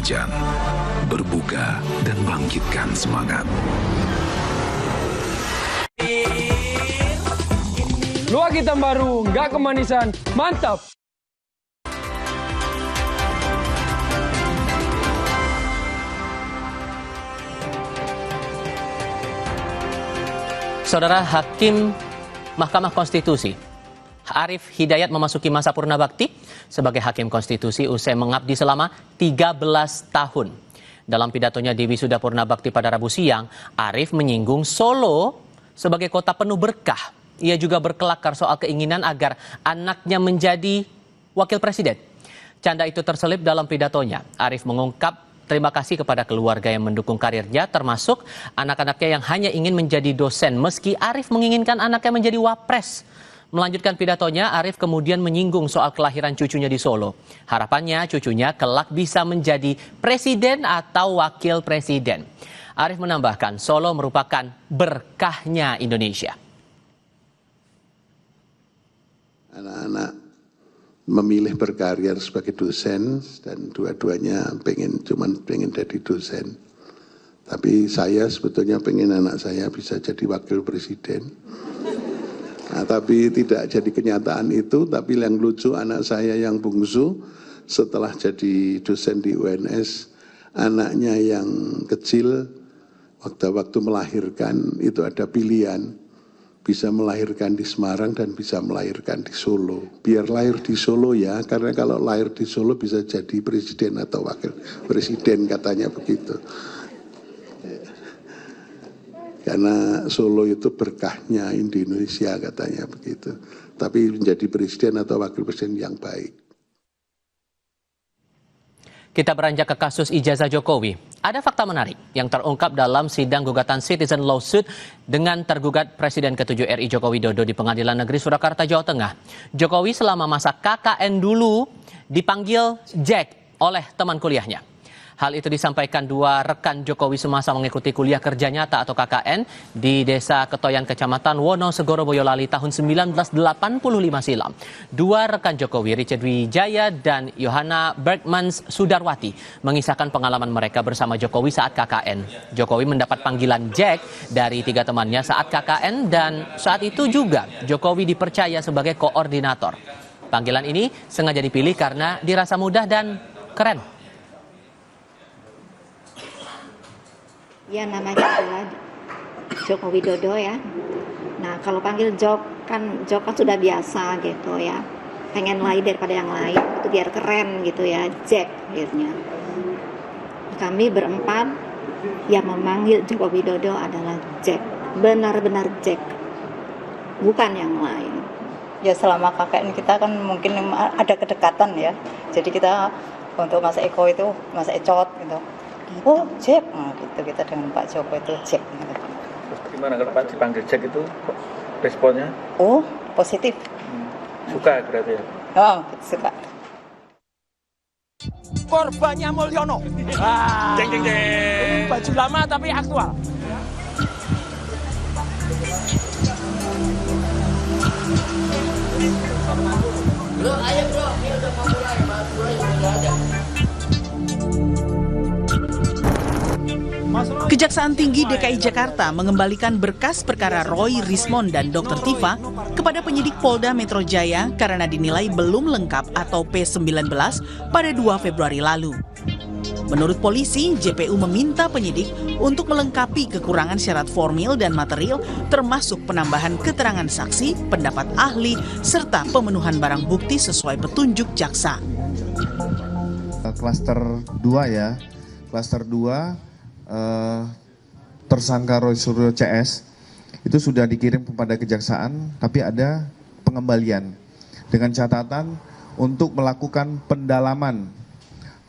wajan. Berbuka dan bangkitkan semangat. Luak hitam baru, nggak kemanisan, mantap! Saudara Hakim Mahkamah Konstitusi Arief Hidayat memasuki masa purna bakti sebagai Hakim Konstitusi usai mengabdi selama 13 tahun. Dalam pidatonya di Wisuda Purna Bakti pada Rabu siang, Arief menyinggung Solo sebagai kota penuh berkah. Ia juga berkelakar soal keinginan agar anaknya menjadi wakil presiden. Canda itu terselip dalam pidatonya. Arief mengungkap terima kasih kepada keluarga yang mendukung karirnya, termasuk anak-anaknya yang hanya ingin menjadi dosen, meski Arief menginginkan anaknya menjadi wapres. Melanjutkan pidatonya, Arief kemudian menyinggung soal kelahiran cucunya di Solo. Harapannya cucunya kelak bisa menjadi presiden atau wakil presiden. Arief menambahkan, Solo merupakan berkahnya Indonesia. Anak-anak memilih berkarir sebagai dosen dan dua-duanya pengen jadi dosen. Tapi saya sebetulnya pengen anak saya bisa jadi wakil presiden. Nah, tapi tidak jadi kenyataan itu, tapi yang lucu anak saya yang bungsu setelah jadi dosen di UNS, anaknya yang kecil waktu melahirkan itu ada pilihan, bisa melahirkan di Semarang dan bisa melahirkan di Solo. Biar lahir di Solo ya, karena kalau lahir di Solo bisa jadi presiden atau wakil presiden katanya begitu. Karena Solo itu berkahnya Indonesia katanya begitu. Tapi menjadi presiden atau wakil presiden yang baik. Kita beranjak ke kasus ijazah Jokowi. Ada fakta menarik yang terungkap dalam sidang gugatan citizen lawsuit dengan tergugat Presiden ke-7 RI Joko Widodo di Pengadilan Negeri Surakarta, Jawa Tengah. Jokowi selama masa KKN dulu dipanggil Jack oleh teman kuliahnya. Hal itu disampaikan dua rekan Jokowi semasa mengikuti kuliah kerja nyata atau KKN di Desa Ketoyan, Kecamatan Wonosegoro, Boyolali tahun 1985 silam. Dua rekan Jokowi, Richard Wijaya dan Yohana Bergmans Sudarwati, mengisahkan pengalaman mereka bersama Jokowi saat KKN. Jokowi mendapat panggilan Jack dari tiga temannya saat KKN dan saat itu juga Jokowi dipercaya sebagai koordinator. Panggilan ini sengaja dipilih karena dirasa mudah dan keren. Ya, namanya adalah Joko Widodo ya. Nah, kalau panggil Jok kan sudah biasa gitu ya. Pengen lain daripada yang lain, itu biar keren gitu ya, Jack akhirnya. Kami berempat yang memanggil Joko Widodo adalah Jack. Benar-benar Jack. Bukan yang lain. Ya selama KKN kita kan mungkin ada kedekatan ya. Jadi kita untuk Mas Eko itu, Mas Ecot gitu. Oh Jack, nah, gitu kita dengan Pak Joko itu Jack. Gitu. Gimana kalau Pak dipanggil Jack itu responnya? Oh positif. Suka berarti ya? Oh suka. Korbannya Mulyono. Jeng jeng jeng. Baju lama tapi aktual. Bro, ayo bro, ini udah mau mulai, udah ada. Kejaksaan Tinggi DKI Jakarta mengembalikan berkas perkara Roy Rismond dan Dr. Tifa kepada penyidik Polda Metro Jaya karena dinilai belum lengkap atau P19 pada 2 Februari lalu. Menurut polisi, JPU meminta penyidik untuk melengkapi kekurangan syarat formil dan material termasuk penambahan keterangan saksi, pendapat ahli, serta pemenuhan barang bukti sesuai petunjuk jaksa. Klaster 2 ya, klaster 2 tersangka Roy Suryo CS itu sudah dikirim kepada kejaksaan, tapi ada pengembalian dengan catatan untuk melakukan pendalaman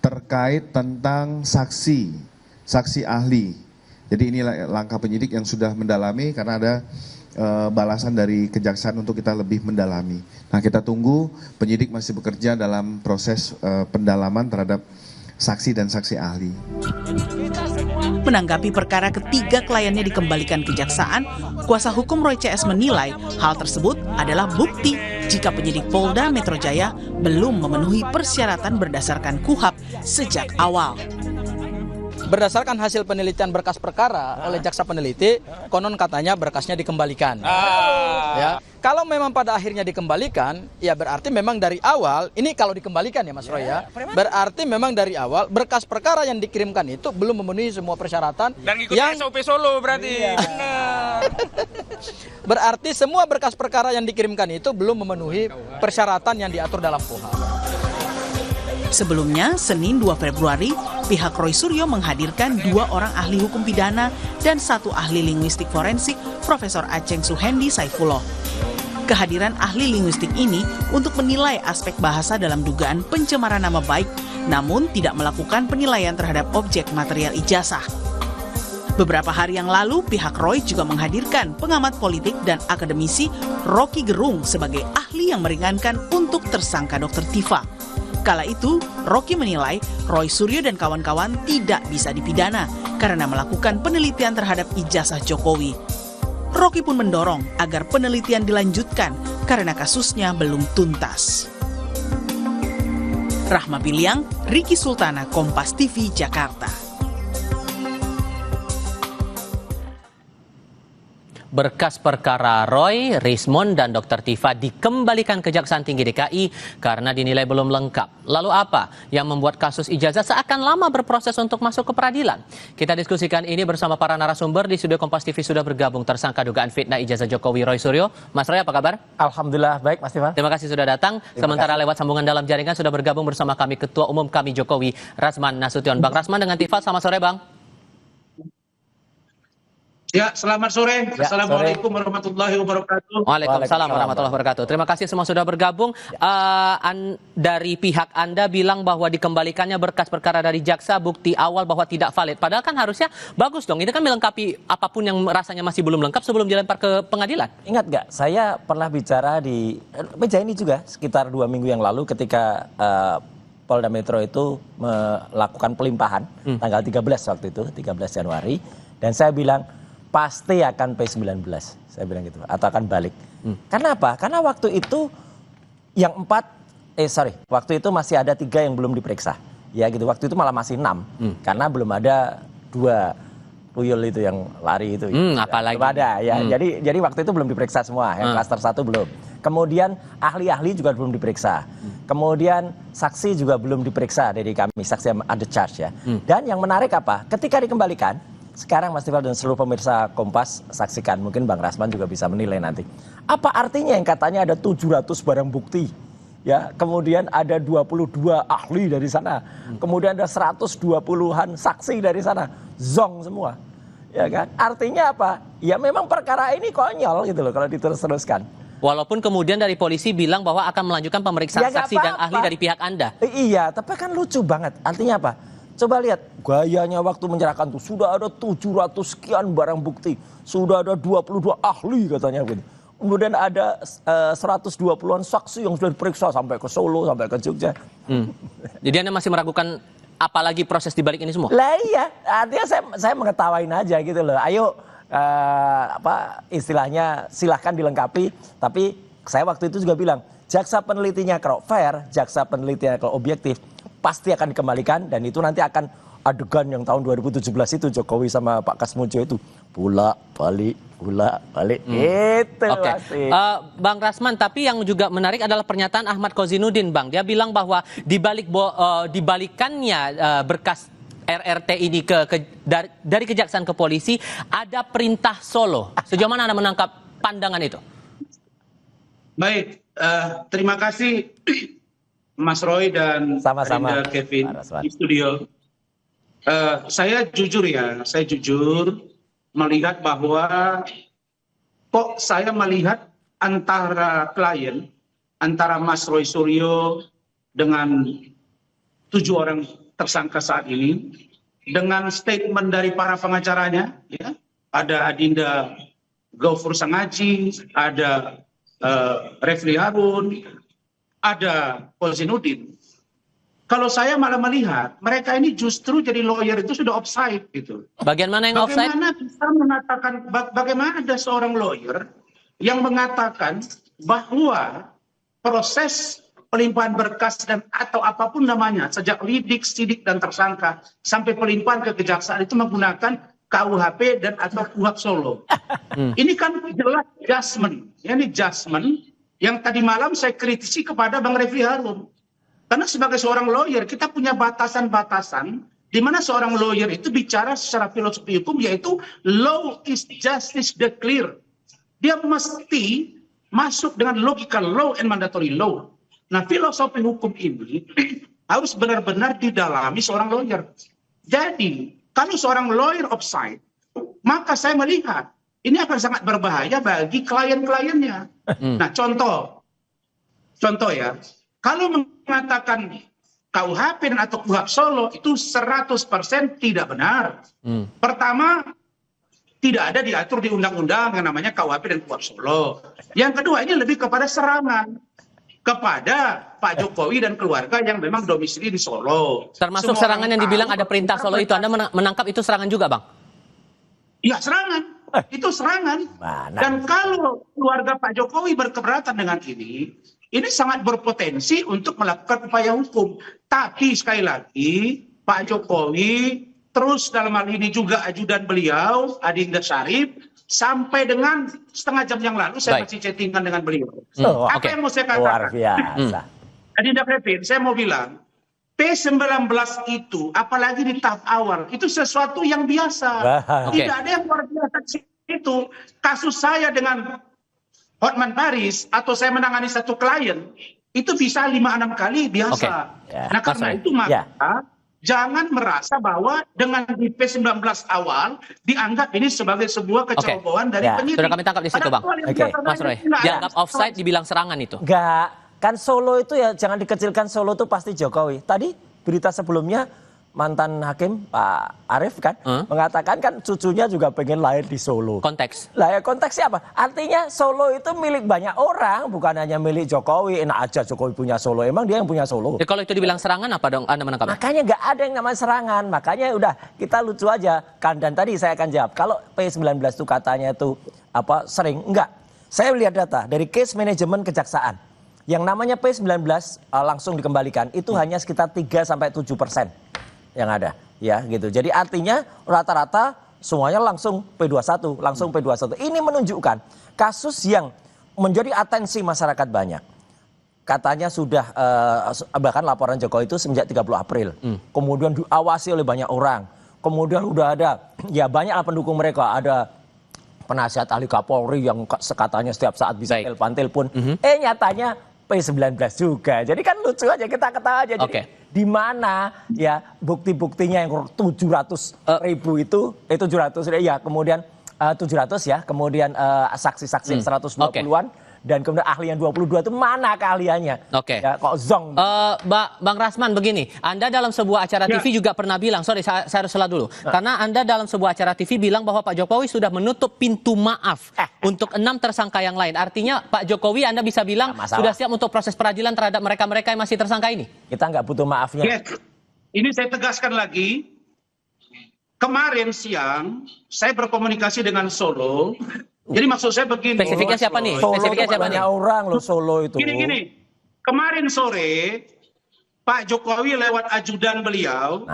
terkait tentang saksi ahli. Jadi ini langkah penyidik yang sudah mendalami karena ada balasan dari kejaksaan untuk kita lebih mendalami. Nah, kita tunggu, penyidik masih bekerja dalam proses pendalaman terhadap saksi dan saksi ahli. Menanggapi perkara ketiga kliennya dikembalikan kejaksaan, kuasa hukum Roy CS menilai hal tersebut adalah bukti jika penyidik Polda Metro Jaya belum memenuhi persyaratan berdasarkan KUHP sejak awal. berdasarkan hasil penelitian berkas perkara oleh jaksa peneliti, konon katanya berkasnya dikembalikan. Ya, kalau memang pada akhirnya dikembalikan, ya berarti memang dari awal, ini kalau dikembalikan ya Mas Roy ya, berarti memang dari awal berkas perkara yang dikirimkan itu belum memenuhi semua persyaratan. Dan ngikutin yang SOP Solo berarti. Benar. Berarti semua berkas perkara yang dikirimkan itu belum memenuhi persyaratan yang diatur dalam KUHP. Sebelumnya, Senin 2 Februari, pihak Roy Suryo menghadirkan 2 orang ahli hukum pidana dan 1 ahli linguistik forensik, Profesor Aceng Suhendi Saifullah. Kehadiran ahli linguistik ini untuk menilai aspek bahasa dalam dugaan pencemaran nama baik, namun tidak melakukan penilaian terhadap objek material ijazah. Beberapa hari yang lalu, pihak Roy juga menghadirkan pengamat politik dan akademisi Rocky Gerung sebagai ahli yang meringankan untuk tersangka Dr. Tifa. Kala itu, Rocky menilai Roy Suryo dan kawan-kawan tidak bisa dipidana karena melakukan penelitian terhadap ijazah Jokowi. Rocky pun mendorong agar penelitian dilanjutkan karena kasusnya belum tuntas. Rahma Piliang, Riki Sultana, Kompas TV, Jakarta. Berkas perkara Roy, Rismond, dan Dr. Tifa dikembalikan Kejaksaan Tinggi DKI karena dinilai belum lengkap. Lalu apa yang membuat kasus ijazah seakan lama berproses untuk masuk ke peradilan? Kita diskusikan ini bersama para narasumber. Di studio Kompas TV sudah bergabung tersangka dugaan fitnah ijazah Jokowi, Roy Suryo. Mas Roy, apa kabar? Alhamdulillah, baik Mas Tifa. Terima kasih sudah datang. Sementara lewat sambungan dalam jaringan sudah bergabung bersama kami Ketua Umum kami Jokowi, Rasman Nasution. Bang Rasman dengan Tifa, selamat sore Bang. Ya, selamat sore. Assalamualaikum warahmatullahi wabarakatuh. Waalaikumsalam warahmatullahi wabarakatuh. Terima kasih semua sudah bergabung. Dari pihak Anda bilang bahwa dikembalikannya berkas perkara dari jaksa, bukti awal bahwa tidak valid. Padahal kan harusnya bagus dong. Ini kan melengkapi apapun yang rasanya masih belum lengkap sebelum dilempar ke pengadilan. Ingat nggak, saya pernah bicara di meja ini juga sekitar 2 minggu yang lalu ketika Polda Metro itu melakukan pelimpahan tanggal 13 waktu itu, 13 Januari. Dan saya bilang, pasti akan P19, saya bilang gitu, atau akan balik. Karena apa? Karena waktu itu yang waktu itu masih ada 3 yang belum diperiksa. Ya gitu, waktu itu malah masih 6, karena belum ada 2 tuyul itu yang lari itu. Apalagi? Belum ada ya. Jadi waktu itu belum diperiksa semua, yang klaster 1 belum. Kemudian ahli-ahli juga belum diperiksa. Kemudian saksi juga belum diperiksa dari kami, saksi yang under charge ya. Dan yang menarik apa? Ketika dikembalikan, sekarang Mas Tifal dan seluruh pemirsa Kompas saksikan, mungkin Bang Rasman juga bisa menilai nanti. Apa artinya yang katanya ada 700 barang bukti, ya, kemudian ada 22 ahli dari sana, kemudian ada 120-an saksi dari sana, zong semua, ya kan? Artinya apa? Ya memang perkara ini konyol gitu loh kalau diterus-teruskan. Walaupun kemudian dari polisi bilang bahwa akan melanjutkan pemeriksaan Ya, saksi dan ahli dari pihak Anda. Iya, tapi kan lucu banget. Artinya apa? Coba lihat gayanya waktu menyerahkan tuh, sudah ada 700 sekian barang bukti, sudah ada 22 ahli katanya begitu. Kemudian ada 120-an saksi yang sudah diperiksa sampai ke Solo, sampai ke Jogja. Jadi Anda masih meragukan apalagi proses di balik ini semua? Lah iya, artinya saya mengetawain aja gitu loh. Ayo istilahnya silahkan dilengkapi, tapi saya waktu itu juga bilang, jaksa penelitinya kalau fair, jaksa penelitinya kalau objektif, pasti akan dikembalikan, dan itu nanti akan adegan yang tahun 2017 itu Jokowi sama Pak Kasmujo itu bolak-balik itu. Oke. Bang Rasman, tapi yang juga menarik adalah pernyataan Ahmad Kozinudin, Bang. Dia bilang bahwa dibalikannya berkas RRT ini dari kejaksaan ke polisi ada perintah Solo. Sejauh mana Anda menangkap pandangan itu? Baik, terima kasih Mas Roy dan sama-sama Kevin di studio. Saya jujur melihat bahwa kok saya melihat antara klien, antara Mas Roy Suryo dengan 7 orang tersangka saat ini, dengan statement dari para pengacaranya, ya, ada Adinda Gaufur Sangaji, ada Refli Harun, ada Kozinudin. Kalau saya malah melihat mereka ini justru jadi lawyer itu sudah offside gitu. Bagian mana yang offside? Bagaimana bisa mengatakan, bagaimana ada seorang lawyer yang mengatakan bahwa proses pelimpahan berkas dan atau apapun namanya, sejak lidik, sidik dan tersangka sampai pelimpahan ke kejaksaan itu menggunakan KUHP dan atau KUHP Solo. Ini kan jelas judgment, ya, ini judgment yang tadi malam saya kritisi kepada Bang Refli Harun. Karena sebagai seorang lawyer kita punya batasan-batasan di mana seorang lawyer itu bicara secara filosofi hukum, yaitu law is justice declare. Dia mesti masuk dengan logika law and mandatory law. Nah, filosofi hukum ini harus benar-benar didalami seorang lawyer. Jadi, kalau seorang lawyer offside, maka saya melihat ini akan sangat berbahaya bagi klien-kliennya. Nah, contoh ya, kalau mengatakan KUHP dan atau KUHP Solo itu 100% tidak benar. Pertama, tidak ada diatur di undang-undang yang namanya KUHP dan KUHP Solo. Yang kedua, ini lebih kepada serangan kepada Pak Jokowi dan keluarga yang memang domisili di Solo. Termasuk Semua serangan yang dibilang ada perintah Solo itu, Anda menangkap itu serangan juga, Bang? Ya, serangan. Itu serangan. Dan kalau keluarga Pak Jokowi berkeberatan dengan ini sangat berpotensi untuk melakukan upaya hukum. Tapi sekali lagi, Pak Jokowi terus dalam hal ini juga ajudan beliau, Adinda Syarif, sampai dengan setengah jam yang lalu saya masih chattingan dengan beliau. Apa yang mau saya katakan? Adinda Kevin, saya mau bilang, P19 itu, apalagi di tahap awal, itu sesuatu yang biasa. Tidak ada yang luar biasa itu. Kasus saya dengan Hotman Paris, atau saya menangani satu klien, itu bisa 5-6 kali biasa. Nah, karena itu maka jangan merasa bahwa dengan di P19 awal dianggap ini sebagai sebuah kecerobohan dari penyidik. Sudah kami tangkap di situ, Bang. Mas Roy, dianggap offside dibilang serangan itu. Enggak, kan Solo itu ya jangan dikecilkan, Solo itu pasti Jokowi. Tadi berita sebelumnya mantan hakim Pak Arief kan mengatakan kan cucunya juga pengen lahir di Solo. Konteks. Lah ya konteksnya apa? Artinya Solo itu milik banyak orang, bukan hanya milik Jokowi. Enak aja Jokowi punya Solo, emang dia yang punya Solo. Kalau itu dibilang serangan apa dong Anda menangkapnya? Makanya nggak ada yang namanya serangan, makanya udah kita lucu aja kan. Dan tadi saya akan jawab, kalau P19 itu katanya itu apa sering, enggak. Saya lihat data dari case manajemen kejaksaan. Yang namanya P19 langsung dikembalikan itu hanya sekitar 3-7% yang ada, ya gitu. Jadi artinya rata-rata semuanya langsung P21, langsung P21. Ini menunjukkan kasus yang menjadi atensi masyarakat banyak. Katanya sudah bahkan laporan Jokowi itu semenjak 30 April. Kemudian diawasi oleh banyak orang. Kemudian udah ada ya banyaklah pendukung mereka, ada penasihat ahli Kapolri yang katanya setiap saat bisa telepon. Nyatanya P19 juga. Jadi kan lucu aja, kita ketawa aja. Jadi di mana ya bukti-buktinya yang 700.000 itu 700 ya, kemudian 700 ya, kemudian saksi-saksi 120-an dan kemudian ahli yang 22 itu mana keahliannya? Ya, kok zong. Bang Rasman begini, Anda dalam sebuah acara TV juga pernah bilang, sorry saya harus salah dulu, karena Anda dalam sebuah acara TV bilang bahwa Pak Jokowi sudah menutup pintu maaf untuk 6 tersangka yang lain. Artinya Pak Jokowi Anda bisa bilang sudah siap untuk proses peradilan terhadap mereka-mereka yang masih tersangka ini? Kita nggak butuh maafnya. Ini saya tegaskan lagi, kemarin siang saya berkomunikasi dengan Solo. Jadi maksud saya begini. Spesifiknya siapa nih? Spesifiknya siapa nih? Orang loh Solo itu. Gini. Kemarin sore Pak Jokowi lewat ajudan beliau,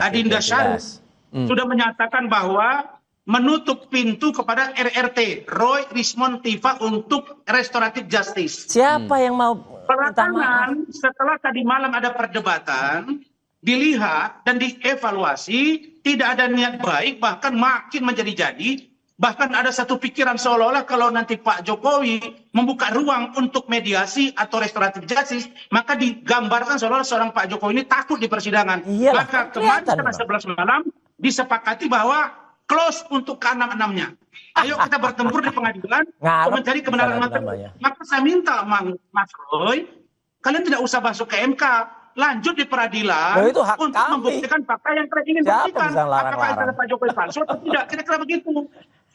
Adinda Syarif, sudah menyatakan bahwa menutup pintu kepada RRT, Roy Rismond Tifa, untuk restoratif justice. Siapa yang mau belakangan setelah tadi malam ada perdebatan, dilihat dan dievaluasi, tidak ada niat baik, bahkan makin menjadi-jadi. Bahkan ada satu pikiran seolah-olah kalau nanti Pak Jokowi membuka ruang untuk mediasi atau restoratif justice, maka digambarkan seolah-olah seorang Pak Jokowi ini takut di persidangan. Maka kemarin setelah 11 malam disepakati bahwa close untuk ke-6-6-nya. Ayo kita bertempur di pengadilan untuk mencari kebenaran materi. Maka saya minta Mas Roy, kalian tidak usah masuk ke MK. Lanjut di peradilan untuk membuktikan fakta yang kita ingin buktikan. Apakah itu Pak Jokowi palsu atau tidak? Kira-kira begitu.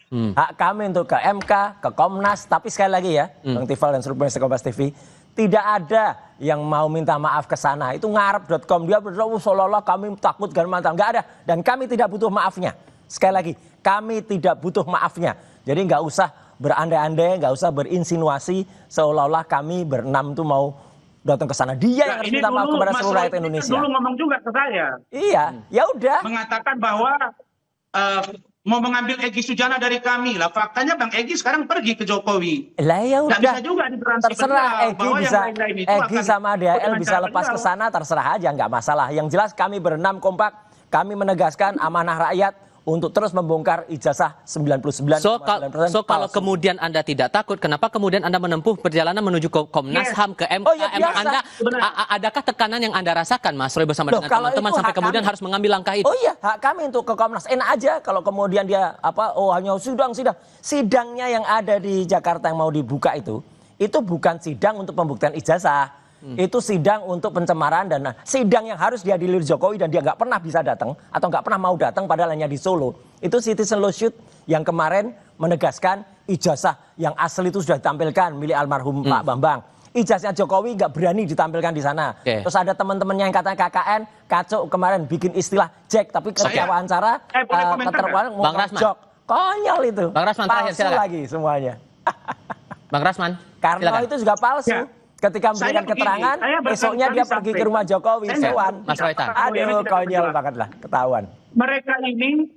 Hak kami untuk ke MK, ke Komnas, tapi sekali lagi ya, Bang Tifal dan seluruh pemirsa Kompas TV, tidak ada yang mau minta maaf ke sana. Itu ngarep.com, dia berdoa seolah-olah kami takut dan mantap. Nggak ada, dan kami tidak butuh maafnya. Sekali lagi, kami tidak butuh maafnya. Jadi nggak usah berandai-andai, nggak usah berinsinuasi seolah-olah kami berenam itu mau datang ke sana. Dia yang harus minta maaf kepada seluruh rakyat Indonesia. Dulu ngomong juga ke saya. Iya, ya udah. Mengatakan bahwa mau mengambil Egy Sujana dari kami lah. Faktanya Bang Egy sekarang pergi ke Jokowi. Lah ya udah. Bisa juga terserah Egy sama DHL bisa lepas ke sana, terserah aja, nggak masalah. Yang jelas kami berenam kompak, kami menegaskan amanah rakyat untuk terus membongkar ijazah 99,9% So kalau kemudian Anda tidak takut, kenapa kemudian Anda menempuh perjalanan menuju ke Komnas HAM, ke MK? Adakah tekanan yang Anda rasakan, Mas Roy, bersama dengan teman-teman sampai kemudian harus mengambil langkah itu? Oh iya, hak kami untuk ke Komnas. Enak aja kalau kemudian dia hanya sidangnya yang ada di Jakarta yang mau dibuka itu bukan sidang untuk pembuktian ijazah. Itu sidang untuk pencemaran dan sidang yang harus dihadiri Jokowi dan dia nggak pernah bisa datang atau nggak pernah mau datang padahal hanya di Solo. Itu citizen lawsuit yang kemarin menegaskan ijazah yang asli itu sudah ditampilkan milik almarhum Pak Bambang. Ijazah Jokowi nggak berani ditampilkan di sana. Terus ada teman-temannya yang katanya KKN kacau kemarin bikin istilah Jack tapi ketika wawancara keterwakilan Bang Rasman. Jok. Konyol itu. Bang Rasman terakhir silakan. Lagi semuanya. Bang Rasman. Karena itu juga palsu. Ya. Ketika memberikan keterangan, esoknya dia pergi ke rumah Jokowi, Sewan. Mas Roytan. Aduh, konyol banget lah, ketahuan. Mereka ini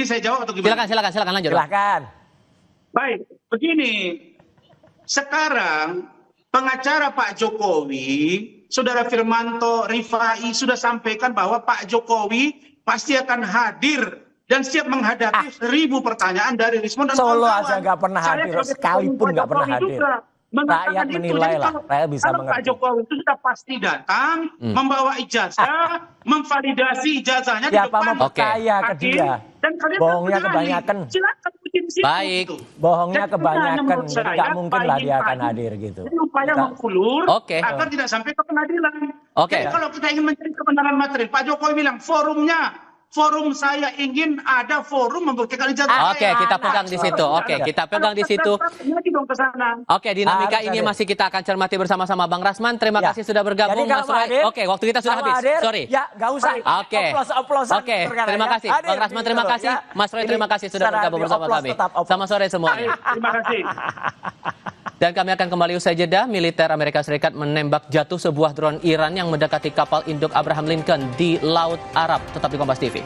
saya jawab atau gimana? Silakan lanjut. Silakan. Baik, begini. Sekarang pengacara Pak Jokowi, Saudara Firmanto Rifai sudah sampaikan bahwa Pak Jokowi pasti akan hadir dan siap menghadapi 1.000 pertanyaan dari Rismon dan Solo aja nggak pernah hadir, sekalipun nggak pernah hadir. Rakyat menilai lah, rakyat bisa mengerti. Pak Jokowi itu sudah pasti datang, membawa ijazah, memvalidasi ijazahnya di depan ke dia. Dan kalian bohongnya kebanyakan. Silakan bikin di situ. Baik. Bohongnya kebanyakan, jadi nggak mungkin lah dia akan hadir gitu. Jadi upaya mengulur agar tidak sampai ke pengadilan. Jadi kalau kita ingin mencari kebenaran material, Pak Jokowi bilang forum saya ingin ada forum membuktikan ijazah. Kita pegang di situ. Kita pegang di situ. Dinamika ini masih kita akan cermati bersama-sama. Bang Rasman, terima kasih sudah bergabung. Mas Roy. Waktu kita sudah habis. Sorry. Ya, nggak usah. Oplos-oplosan. Terima kasih. Bang Rasman, terima kasih. Mas Roy, terima kasih sudah bergabung bersama kami. Selamat sore semuanya. Terima kasih. Dan kami akan kembali usai jeda. Militer Amerika Serikat menembak jatuh sebuah drone Iran yang mendekati kapal induk Abraham Lincoln di Laut Arab. Tetap di Kompas TV.